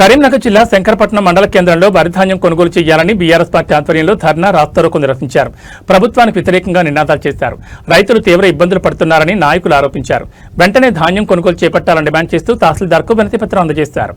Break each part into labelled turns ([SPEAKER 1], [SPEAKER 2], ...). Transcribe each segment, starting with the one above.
[SPEAKER 1] కరీంనగర్ జిల్లా శంకరపట్నం మండల కేంద్రంలో వరిధాన్యం కొనుగోలు చేయాలని బీఆర్ఎస్ పార్టీ ఆధ్వర్యంలో ధర్నా రాస్తారోకో నిర్వహించారు. ప్రభుత్వానికి వ్యతిరేకంగా నినాదాలు చేశారు. రైతులు తీవ్ర ఇబ్బందులు పడుతున్నారని నాయకులు ఆరోపించారు. వెంటనే ధాన్యం కొనుగోలు చేపట్టాలని డిమాండ్ చేస్తూ తహసీల్దార్కు వినతిపత్రం అందజేశారు.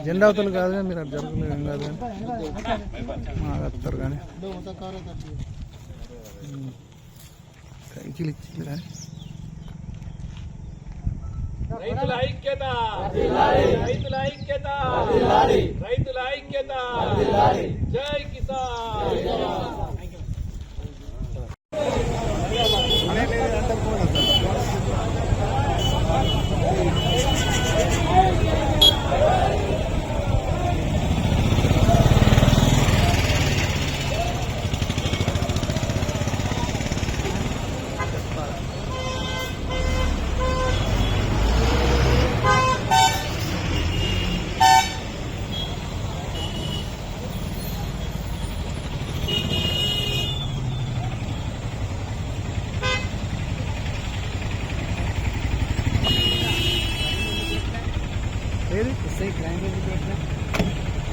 [SPEAKER 2] జెండా అవతలు కాదు మీరు అటు జరుగుతుంది ఏం కాదు మాట్లాడతారు కానీ సైకిల్ ఇచ్చింది కానీ
[SPEAKER 3] రైతుల ఐక్యత రైతుల ఐక్యత రైతుల ఐక్యత జై కిసాన్.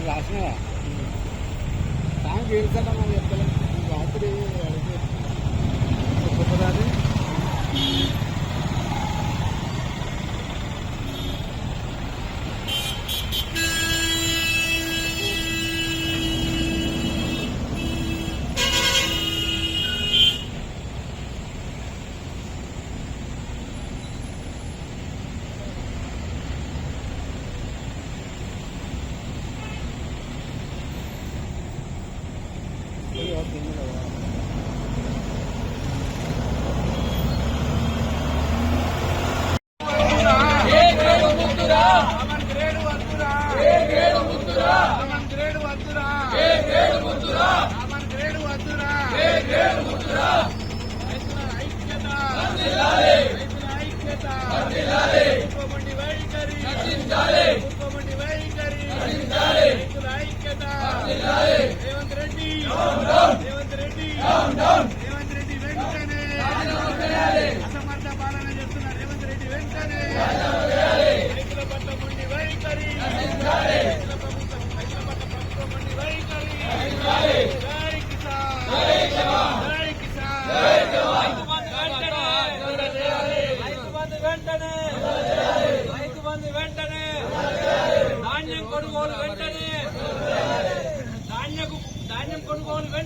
[SPEAKER 2] రాసినవా సాంగ్ ఏడుస్తాను మనం చెప్తలేదు రాత్రి గొప్పదాది